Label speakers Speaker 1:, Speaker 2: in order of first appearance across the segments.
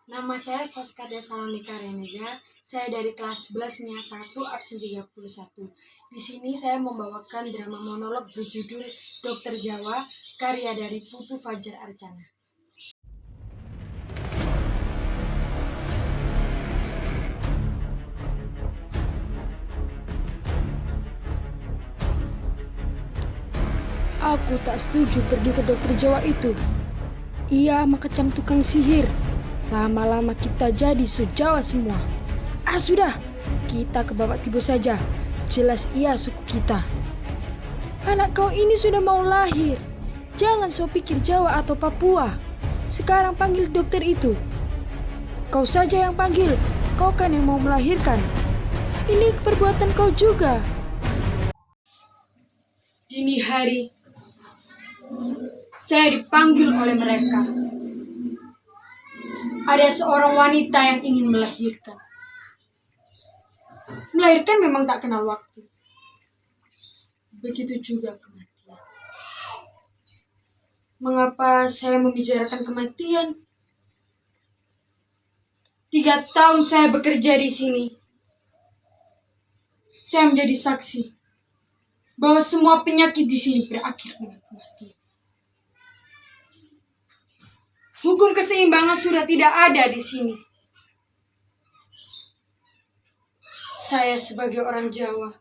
Speaker 1: Nama saya Foskada Salonika Renega. Saya dari kelas 11 MIA 1 absen 31. Di sini saya membawakan drama monolog berjudul Dokter Jawa, karya dari Putu Fajar Arjana.
Speaker 2: Aku tak setuju pergi ke dokter Jawa itu. Ia mengecam tukang sihir. Lama-lama kita jadi sejawa semua. Sudah, kita ke Bapak Tibo saja. Jelas ia suku kita. Anak kau ini sudah mau lahir. Jangan so pikir Jawa atau Papua. Sekarang panggil dokter itu. Kau saja yang panggil. Kau kan yang mau melahirkan. Ini perbuatan kau juga.
Speaker 1: Dini hari, saya dipanggil oleh mereka. Ada seorang wanita yang ingin melahirkan. Melahirkan memang tak kenal waktu. Begitu juga kematian. Mengapa saya membicarakan kematian? 3 tahun saya bekerja di sini. Saya menjadi saksi bahwa semua penyakit di sini berakhir dengan kematian. Hukum keseimbangan sudah tidak ada di sini. Saya sebagai orang Jawa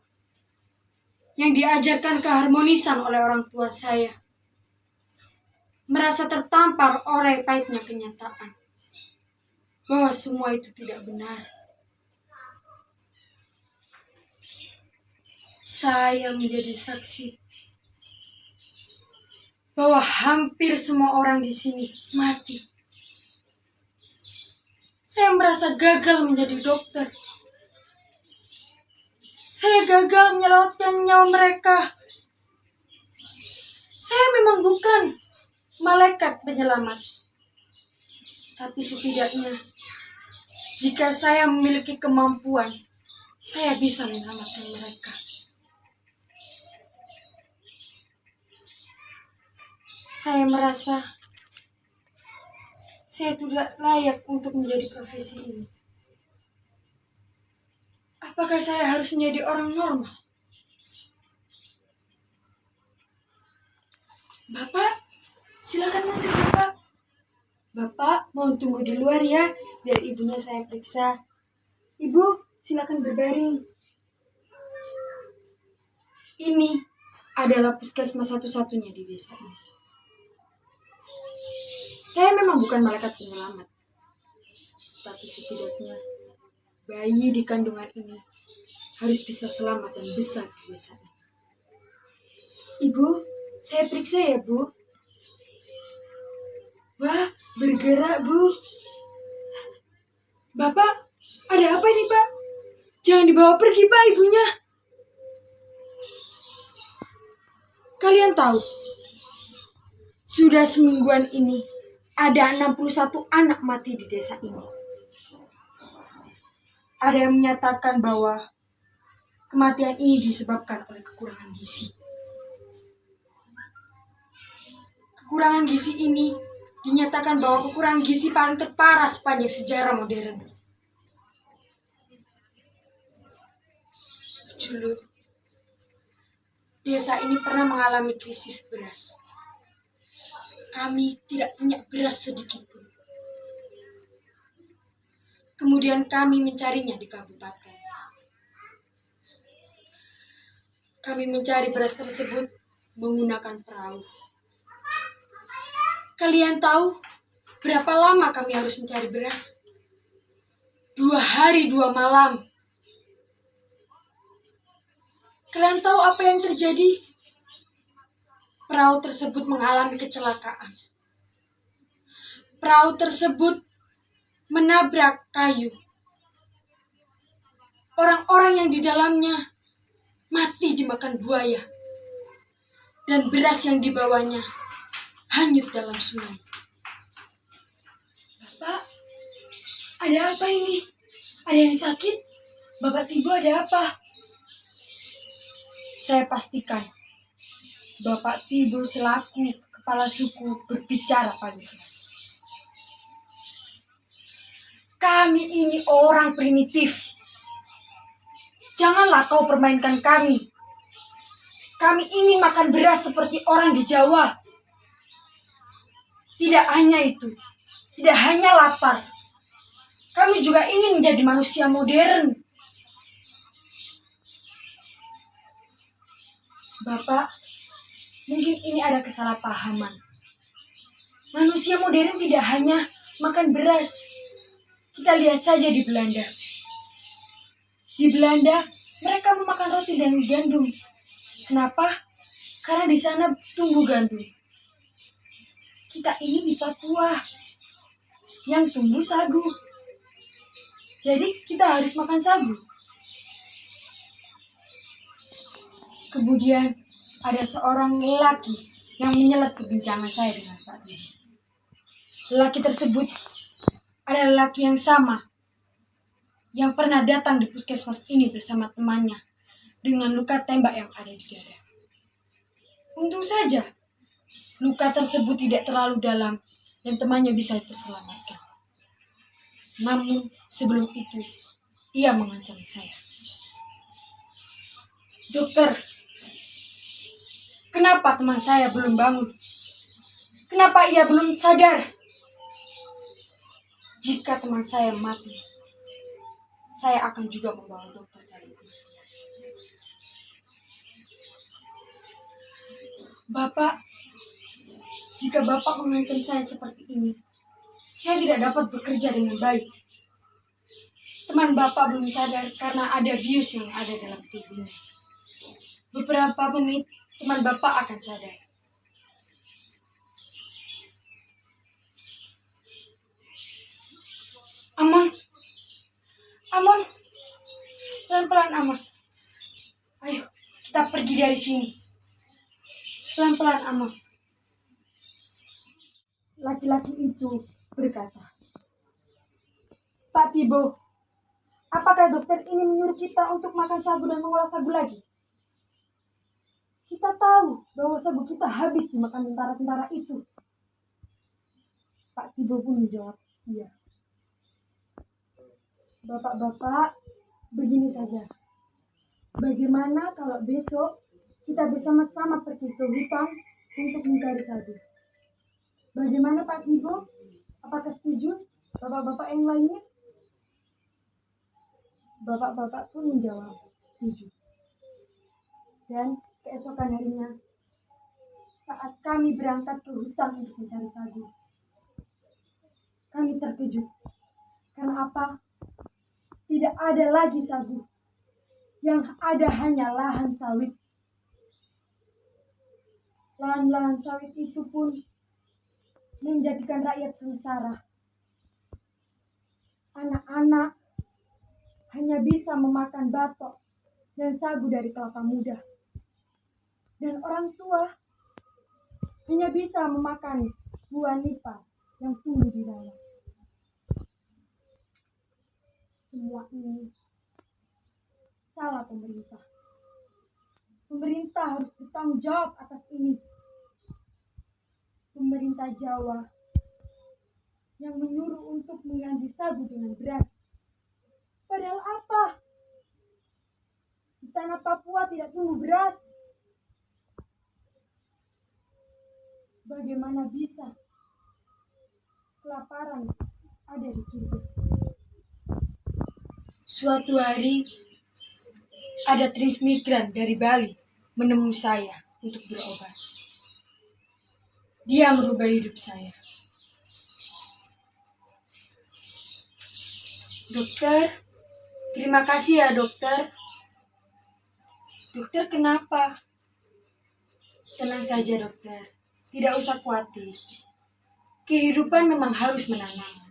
Speaker 1: yang diajarkan keharmonisan oleh orang tua saya, merasa tertampar oleh pahitnya kenyataan bahwa semua itu tidak benar. Saya menjadi saksi bahwa hampir semua orang di sini mati. Saya merasa gagal menjadi dokter. Saya gagal menyelamatkan nyawa mereka. Saya memang bukan malaikat penyelamat. Tapi setidaknya, jika saya memiliki kemampuan, saya bisa menyelamatkan mereka. Saya merasa saya tidak layak untuk menjadi profesi ini. Apakah saya harus menjadi orang normal? Bapak, silakan masuk Bapak. Bapak mau tunggu di luar ya, biar ibunya saya periksa. Ibu, silakan berbaring. Ini adalah puskesmas satu-satunya di desa ini. Saya memang bukan malaikat penyelamat, tapi setidaknya bayi di kandungan ini harus bisa selamat dan besar di desa ini. Ibu, saya periksa ya, Bu. Wah, bergerak, Bu. Bapak, ada apa ini, Pak? Jangan dibawa pergi, Pak, ibunya. Kalian tahu, sudah semingguan ini ada 61 anak mati di desa ini. Ada yang menyatakan bahwa kematian ini disebabkan oleh kekurangan gizi. Kekurangan gizi ini dinyatakan bahwa kekurangan gizi paling terparah sepanjang sejarah modern. Dulu, desa ini pernah mengalami krisis beras. Kami tidak punya beras sedikit pun. Kemudian kami mencarinya di kabupaten. Kami mencari beras tersebut menggunakan perahu. Kalian tahu berapa lama kami harus mencari beras? 2 hari 2 malam. Kalian tahu apa yang terjadi? Perahu tersebut mengalami kecelakaan. Perahu tersebut menabrak kayu. Orang-orang yang di dalamnya mati dimakan buaya. Dan beras yang dibawanya hanyut dalam sungai. Bapak, ada apa ini? Ada yang sakit? Bapak Tibo, ada apa? Saya pastikan Bapak Tibo selaku kepala suku berbicara paling keras. Kami ini orang primitif. Janganlah kau permainkan kami. Kami ingin makan beras seperti orang di Jawa. Tidak hanya itu, tidak hanya lapar. Kami juga ingin menjadi manusia modern. Bapak, mungkin ini ada kesalahpahaman. Manusia modern tidak hanya makan beras. Kita lihat saja di Belanda. Di Belanda, mereka memakan roti dan gandum. Kenapa? Karena di sana tumbuh gandum. Kita ini di Papua yang tumbuh sagu. Jadi kita harus makan sagu. Kemudian ada seorang lelaki yang menyelet perbincangan saya dengan Pak Tibo. Lelaki tersebut adalah lelaki yang sama yang pernah datang di puskesmas ini bersama temannya dengan luka tembak yang ada di dada. Untung saja luka tersebut tidak terlalu dalam dan temannya bisa terselamatkan. Namun sebelum itu, ia mengancam saya. Dokter, kenapa teman saya belum bangun? Kenapa ia belum sadar? Jika teman saya mati, saya akan juga membawa dokter kali ini. Bapak, jika Bapak mengancam saya seperti ini, saya tidak dapat bekerja dengan baik. Teman Bapak belum sadar karena ada bius yang ada dalam tubuhnya. Beberapa menit, teman Bapak akan sadar. Amon, Amon, pelan-pelan Amon. Ayo, kita pergi dari sini. Pelan-pelan Amon. Laki-laki itu berkata, Pak Tibo, apakah dokter ini menyuruh kita untuk makan sagu dan mengolah sagu lagi? Kita tahu bahwa sagu kita habis dimakan tentara-tentara itu. Pak Tibo pun menjawab, iya. Bapak-bapak, begini saja. Bagaimana kalau besok kita bersama-sama pergi ke hutan untuk mencari sagu? Bagaimana Pak Tibo? Apakah setuju? Bapak-bapak yang lainnya? Bapak-bapak pun menjawab, setuju. Dan keesokan harinya, saat kami berangkat ke hutan untuk mencari sagu, kami terkejut. Karena apa? Tidak ada lagi sagu. Yang ada hanya lahan sawit. Lahan-lahan sawit itu pun menjadikan rakyat sengsara. Anak-anak hanya bisa memakan batok dan sagu dari kelapa muda. Dan orang tua hanya bisa memakan buah nipah yang tumbuh di rawa. Semua ini salah pemerintah. Pemerintah harus bertanggung jawab atas ini. Pemerintah Jawa yang menyuruh untuk mengganti sagu dengan beras. Padahal apa? Di tanah Papua tidak tumbuh beras. Bagaimana bisa kelaparan ada di surga? Suatu hari, ada transmigran dari Bali menemui saya untuk berobat. Dia merubah hidup saya. Dokter, terima kasih ya dokter. Dokter kenapa? Tenang saja dokter, tidak usah khawatir. Kehidupan memang harus menanam.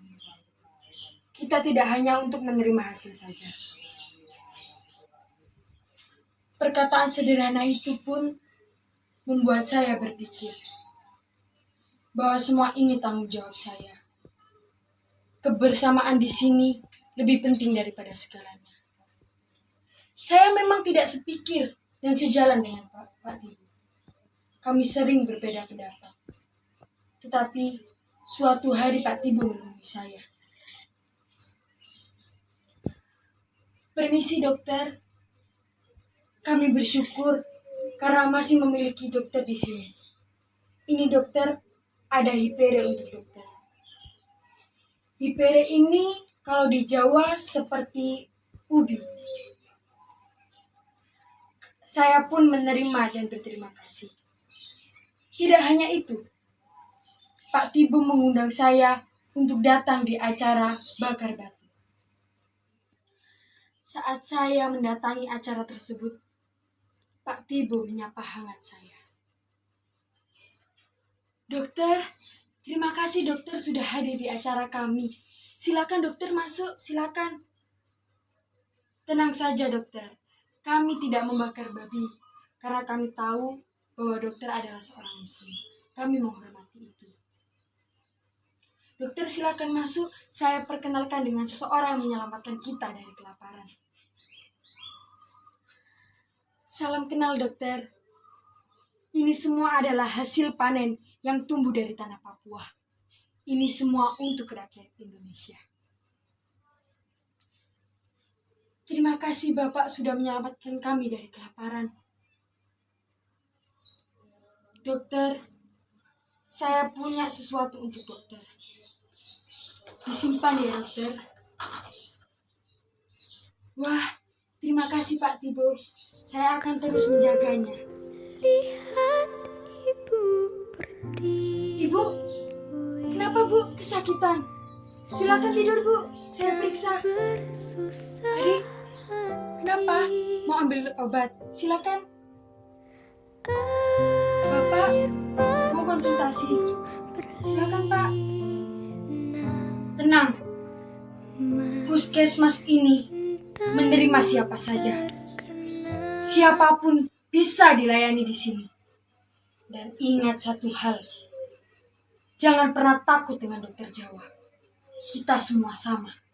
Speaker 1: Kita tidak hanya untuk menerima hasil saja. Perkataan sederhana itu pun membuat saya berpikir bahwa semua ini tanggung jawab saya. Kebersamaan di sini lebih penting daripada segalanya. Saya memang tidak sepikir dan sejalan dengan Pak Tibo. Kami sering berbeda pendapat. Tetapi suatu hari Pak Tibo menemui saya. Permisi dokter, kami bersyukur karena masih memiliki dokter di sini. Ini dokter, ada Hipere untuk dokter. Hipere ini kalau di Jawa seperti ubi. Saya pun menerima dan berterima kasih. Tidak hanya itu, Pak Tibo mengundang saya untuk datang di acara bakar batu. Saat saya mendatangi acara tersebut, Pak Tibo menyapa hangat saya. Dokter, terima kasih dokter sudah hadir di acara kami. Silakan dokter masuk, silakan. Tenang saja dokter, kami tidak membakar babi karena kami tahu bahwa dokter adalah seorang muslim. Kami menghormati itu. Dokter silakan masuk, saya perkenalkan dengan seseorang yang menyelamatkan kita dari kelaparan. Salam kenal dokter. Ini semua adalah hasil panen yang tumbuh dari tanah Papua. Ini semua untuk rakyat Indonesia. Terima kasih Bapak sudah menyelamatkan kami dari kelaparan. Dokter, saya punya sesuatu untuk dokter. Disimpan ya dokter. Wah, terima kasih Pak Tibo. Saya akan terus menjaganya.
Speaker 3: Lihat ibu berdiri.
Speaker 1: Ibu, kenapa Bu kesakitan? Silakan tidur Bu, saya periksa. Adik, kenapa? Mau ambil obat? Silakan. Bapak, mau konsultasi? Silakan Pak. Tenang, puskesmas ini menerima siapa saja. Siapapun bisa dilayani di sini. Dan ingat satu hal, jangan pernah takut dengan dokter Jawa. Kita semua sama.